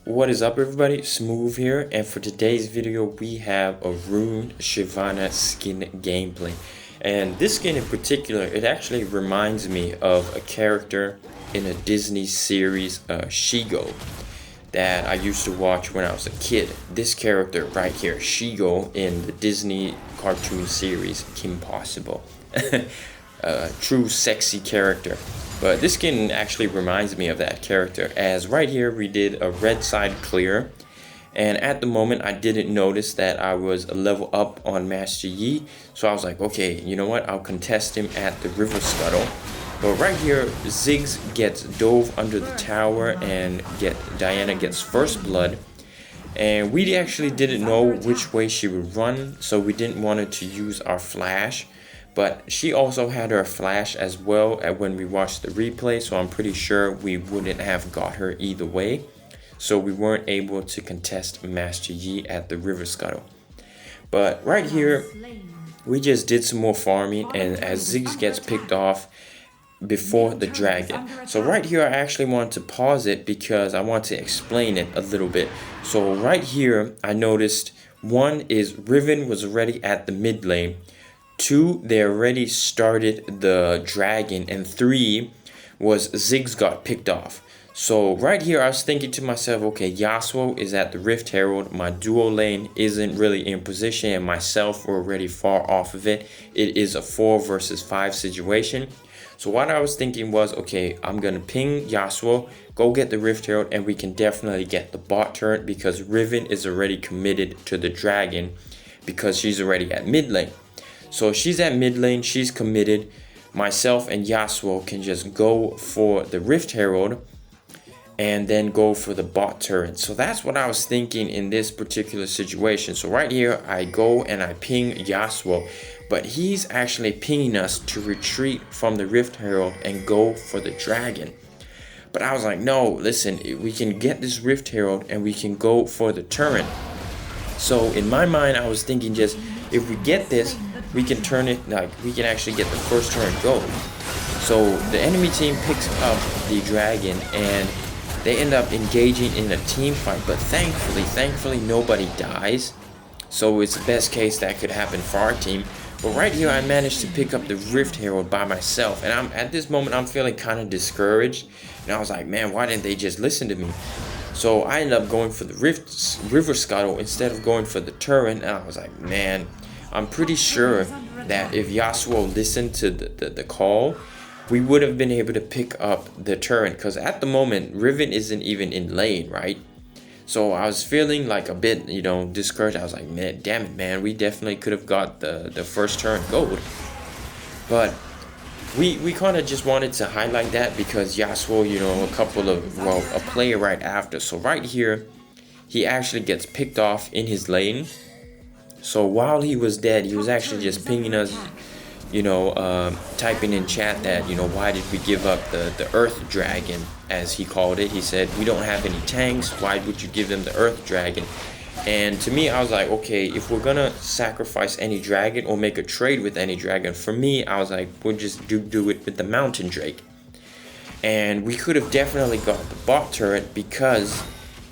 What is up, everybody? Smooth here, and for today's video we have a ruined Shyvana skin gameplay. And this skin in particular, it actually reminds me of a character in a Disney series, Shigo, that I used to watch when I was a kid. This character right here, Shigo, in the Disney cartoon series Kim Possible. True sexy character. But this skin actually reminds me of that character, as right here we did a red side clear, and at the moment I didn't notice that I was a level up on Master Yi, so I was like, okay, you know what, I'll contest him at the River Scuttle. But right here, Ziggs gets dove under the tower and Diana gets first blood, and we actually didn't know which way she would run, so we didn't want her to use our flash. But she also had her flash as well when we watched the replay, so I'm pretty sure we wouldn't have got her either way. So we weren't able to contest Master Yi at the River Scuttle. But right here, we just did some more farming, and as Ziggs gets picked off before the dragon. So right here, I actually want to pause it because I want to explain it a little bit. So right here, I noticed one is Riven was already at the mid lane. 2, they already started the dragon, and 3 was Ziggs got picked off. So right here I was thinking to myself, okay, Yasuo is at the Rift Herald, my duo lane isn't really in position, and myself were already far off of it. It is a 4 versus 5 situation. So what I was thinking was, okay, I'm gonna ping Yasuo, go get the Rift Herald, and we can definitely get the bot turret because Riven is already committed to the dragon because she's already at mid lane. So she's at mid lane, she's committed. Myself and Yasuo can just go for the Rift Herald and then go for the bot turret. So that's what I was thinking in this particular situation. So right here, I go and I ping Yasuo, but he's actually pinging us to retreat from the Rift Herald and go for the dragon. But I was like, no, listen, we can get this Rift Herald and we can go for the turret. So in my mind, I was thinking just, if we get this, we can turn it, like, we can actually get the first turn gold. So the enemy team picks up the dragon and they end up engaging in a team fight, but thankfully nobody dies. So it's the best case that could happen for our team. But right here I managed to pick up the Rift Herald by myself, and at this moment I'm feeling kind of discouraged, and I was like, man, why didn't they just listen to me? So I ended up going for the River Scuttle instead of going for the turret, and I was like, man, I'm pretty sure that if Yasuo listened to the call, we would have been able to pick up the turret, because at the moment, Riven isn't even in lane, right? So I was feeling like a bit, discouraged. I was like, man, damn it, man, we definitely could have got the first turn gold. But we kind of just wanted to highlight that because Yasuo, a player right after. So right here, he actually gets picked off in his lane. So while he was dead, he was actually just pinging us, typing in chat that, why did we give up the Earth Dragon, as he called it. He said, we don't have any tanks, why would you give them the Earth Dragon? And to me, I was like, okay, if we're gonna sacrifice any dragon or make a trade with any dragon, for me, I was like, we'll just do it with the Mountain Drake. And we could have definitely got the bot turret because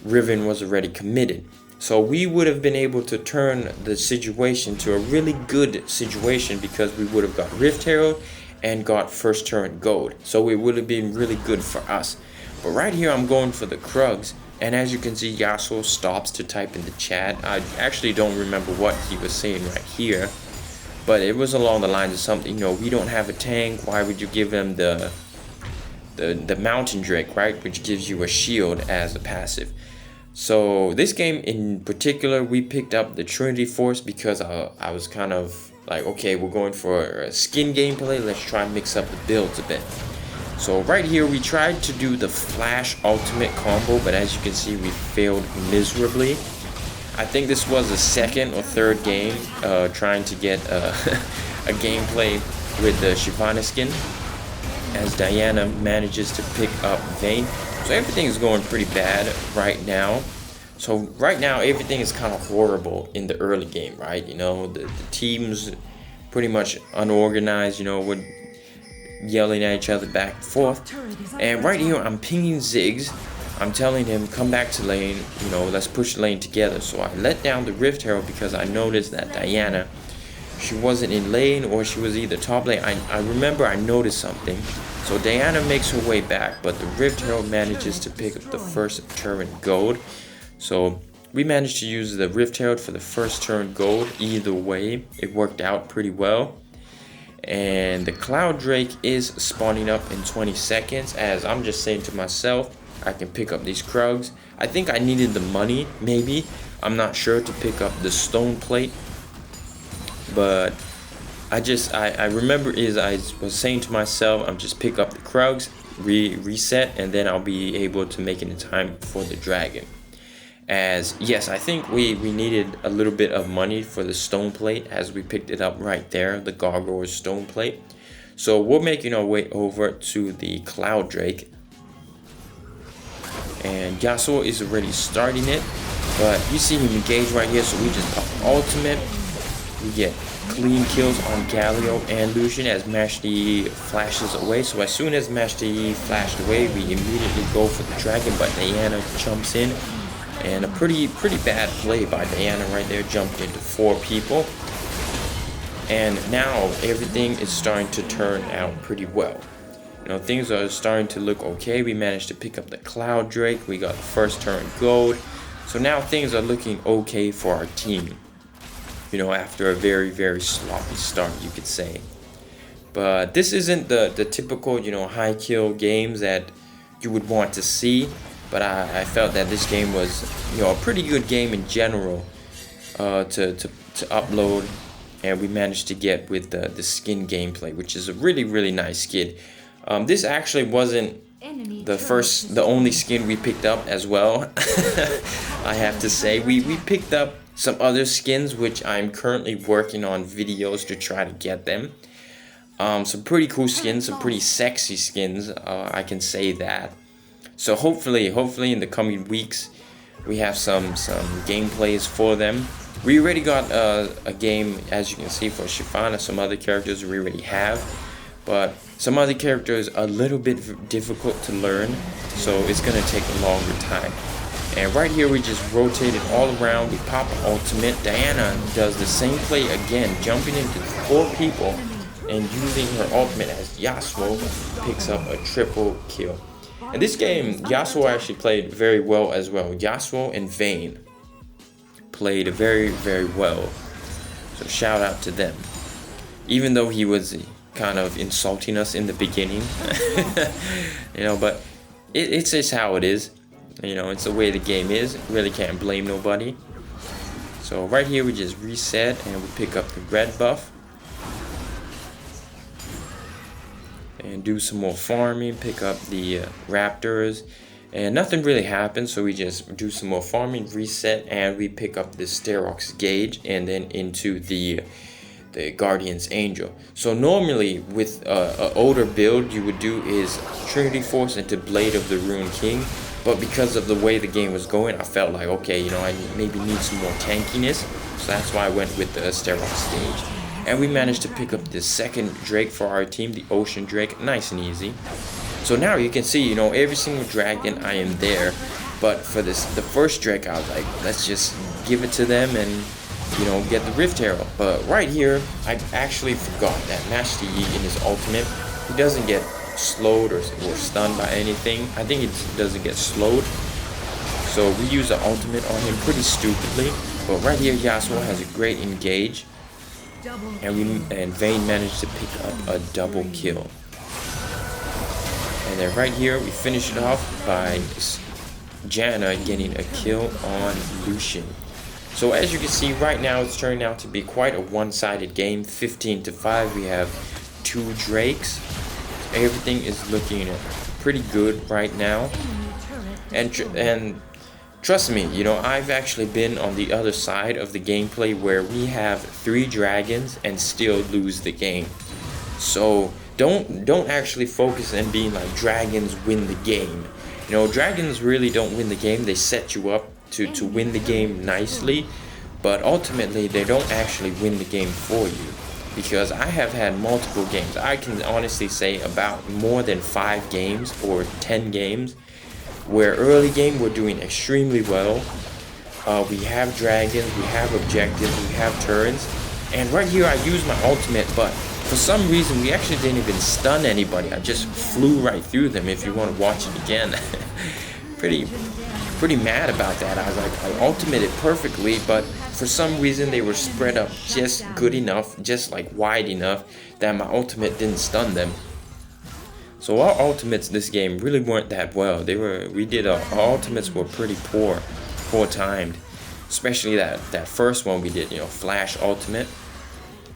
Riven was already committed. So we would have been able to turn the situation to a really good situation because we would have got Rift Herald and got first turn gold. So it would have been really good for us. But right here I'm going for the Krugs, and as you can see, Yasuo stops to type in the chat. I actually don't remember what he was saying right here, but it was along the lines of something, we don't have a tank, why would you give them the Mountain Drake, right, which gives you a shield as a passive. So this game in particular, we picked up the Trinity Force because I was kind of like, okay, we're going for a skin gameplay, let's try and mix up the builds a bit. So right here we tried to do the Flash ultimate combo, but as you can see, we failed miserably. I think this was the second or third game trying to get a gameplay with the Shyvana skin, as Diana manages to pick up Vayne. So everything is going pretty bad right now. So right now everything is kind of horrible in the early game, right? The team's pretty much unorganized, we're yelling at each other back and forth. And right here I'm pinging Ziggs I'm telling him, come back to lane, you know, let's push lane together. So I let down the Rift Herald because I noticed that Diana, she wasn't in lane, or she was either top lane. I remember I noticed something. So Diana makes her way back, but the Rift Herald manages to pick up the first turret gold. So we managed to use the Rift Herald for the first turn gold. Either way, it worked out pretty well. And the Cloud Drake is spawning up in 20 seconds, as I'm just saying to myself, I can pick up these Krugs. I think I needed the money, maybe. I'm not sure, to pick up the stone plate. But I remember I was saying to myself, I'm just pick up the Krugs, reset, and then I'll be able to make it in time for the dragon. As yes, I think we needed a little bit of money for the stone plate, as we picked it up right there, the gargoyle stone plate. So we're making our way over to the Cloud Drake, and Yasuo is already starting it, but you see him engage right here. So we just pop ultimate, we get clean kills on Galio and Lucian as Mash D flashes away. So as soon as Mash D flashed away, we immediately go for the dragon, but Diana jumps in. And a pretty bad play by Diana right there, jumped into 4 people. And now everything is starting to turn out pretty well. You know, things are starting to look okay. We managed to pick up the Cloud Drake. We got the first turn gold. So now things are looking okay for our team. You know, after a very sloppy start, you could say. But this isn't the typical, you know, high kill games that you would want to see. But I felt that this game was, you know, a pretty good game in general to upload, and we managed to get with the skin gameplay, which is a really nice skin. This actually wasn't the only skin we picked up as well. I have to say, we picked up some other skins, which I'm currently working on videos to try to get them. Some pretty cool skins, some pretty sexy skins, I can say that. So hopefully in the coming weeks, we have some gameplays for them. We already got a game, as you can see, for Shyvana. Some other characters we already have, but some other characters are a little bit difficult to learn, so it's gonna take a longer time. And right here we just rotate it all around. We pop ultimate. Diana does the same play again, jumping into 4 people and using her ultimate as Yasuo picks up a triple kill. In this game, Yasuo actually played very well as well. Yasuo and Vayne played very well. So shout out to them. Even though he was kind of insulting us in the beginning. You know, but it's just how it is. You know, it's the way the game is. Really can't blame nobody. So right here we just reset and we pick up the red buff. And do some more farming, pick up the raptors, and nothing really happens, so we just do some more farming, reset, and we pick up the Sterox gauge and then into the Guardian's Angel. So normally with an older build, you would do is Trinity Force into Blade of the Rune King, but because of the way the game was going, I felt like, okay, you know, I maybe need some more tankiness, so that's why I went with the Sterox gauge. And we managed to pick up the second Drake for our team, the Ocean Drake, nice and easy. So now you can see, you know, every single dragon I am there. But for the first Drake, I was like, let's just give it to them and, you know, get the Rift Herald. But right here, I actually forgot that Master Yi in his ultimate, he doesn't get slowed or stunned by anything. I think it doesn't get slowed. So we use the ultimate on him pretty stupidly. But right here, Yasuo has a great engage. And Vayne managed to pick up a double kill. And then right here we finish it off by Janna getting a kill on Lucian. So as you can see right now, it's turning out to be quite a one-sided game. 15-5. We have 2 Drakes. So everything is looking pretty good right now. And trust me, you know, I've actually been on the other side of the gameplay where we have 3 dragons and still lose the game. So don't actually focus on being like dragons win the game. You know, dragons really don't win the game. They set you up to win the game nicely, but ultimately they don't actually win the game for you. Because I have had multiple games. I can honestly say about more than 5 games or 10 games where early game we're doing extremely well. We have dragons, we have objectives, we have turrets, and right here I use my ultimate, but for some reason we actually didn't even stun anybody. I just flew right through them. If you want to watch it again. pretty mad about that. I was like, I ultimated perfectly, but for some reason they were spread up just good enough, just like wide enough, that my ultimate didn't stun them. So our ultimates this game really weren't that well. Our ultimates were pretty poor timed, especially that first one we did, you know, flash ultimate.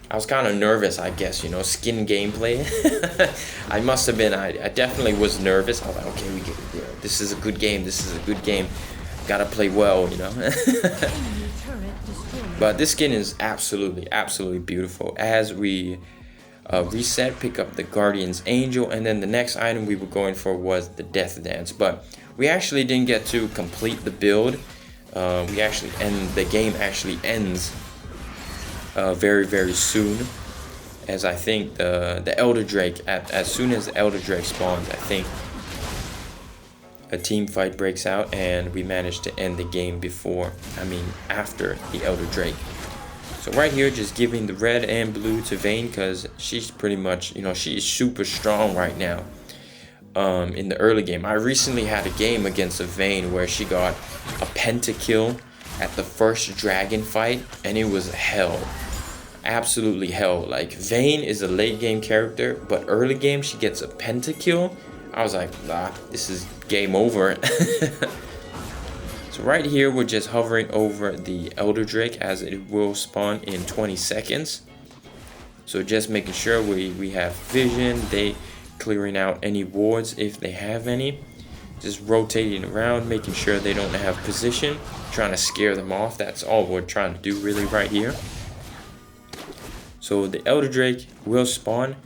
I was kind of nervous, I guess, you know, skin gameplay. I must have been. I definitely was nervous. I was like, okay, this is a good game. This is a good game. Gotta play well, you know. But this skin is absolutely beautiful. As we reset, pick up the Guardian's Angel, and then the next item we were going for was the Death Dance. But we actually didn't get to complete the build. The game actually ends very soon, as I think the Elder Drake, as soon as the Elder Drake spawns, I think a team fight breaks out, and we managed to end the game after the Elder Drake. So right here, just giving the red and blue to Vayne, because she's pretty much, you know, she is super strong right now. In the early game, I recently had a game against a Vayne where she got a pentakill at the first dragon fight, and it was hell. Absolutely hell. Like, Vayne is a late game character, but early game she gets a pentakill. I was like, this is game over. So right here we're just hovering over the Elder Drake, as it will spawn in 20 seconds. So just making sure we have vision, they clearing out any wards if they have any. Just rotating around, making sure they don't have position, trying to scare them off. That's all we're trying to do really right here. So the Elder Drake will spawn,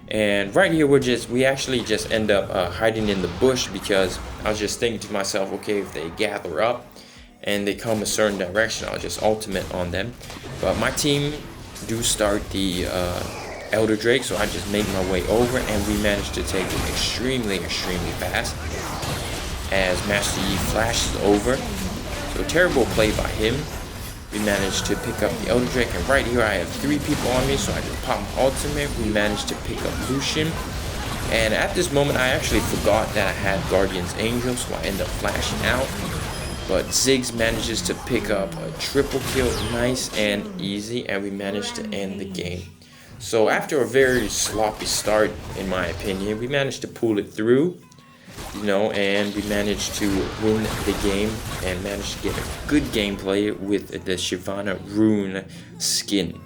and right here we actually just end up hiding in the bush, because I was just thinking to myself, okay, if they gather up and they come a certain direction, I'll just ultimate on them. But my team do start the Elder Drake, so I just make my way over, and we managed to take it extremely fast as Master Yi flashes over. So terrible play by him. We managed to pick up the Elder Drake, and right here I have 3 people on me, so I just pop my ultimate. We managed to pick up Lucian, and at this moment I actually forgot that I had Guardian's Angel, so I end up flashing out. But Ziggs manages to pick up a triple kill, nice and easy, and we managed to end the game. So after a very sloppy start, in my opinion, we managed to pull it through, you know, and we managed to win the game and managed to get a good gameplay with the Shyvana rune skin.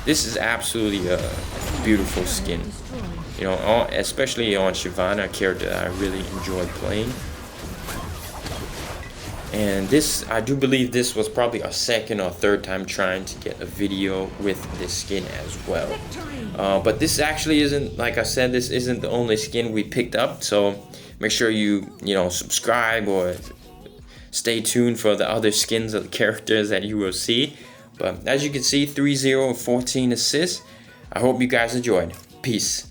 This is absolutely a beautiful skin, you know, especially on Shyvana, a character that I really enjoy playing. And this, I do believe this was probably our second or third time trying to get a video with this skin as well. But this actually isn't, like I said, this isn't the only skin we picked up. So make sure you subscribe or stay tuned for the other skins of the characters that you will see. But as you can see, 3-0 and 14 assists. I hope you guys enjoyed. Peace.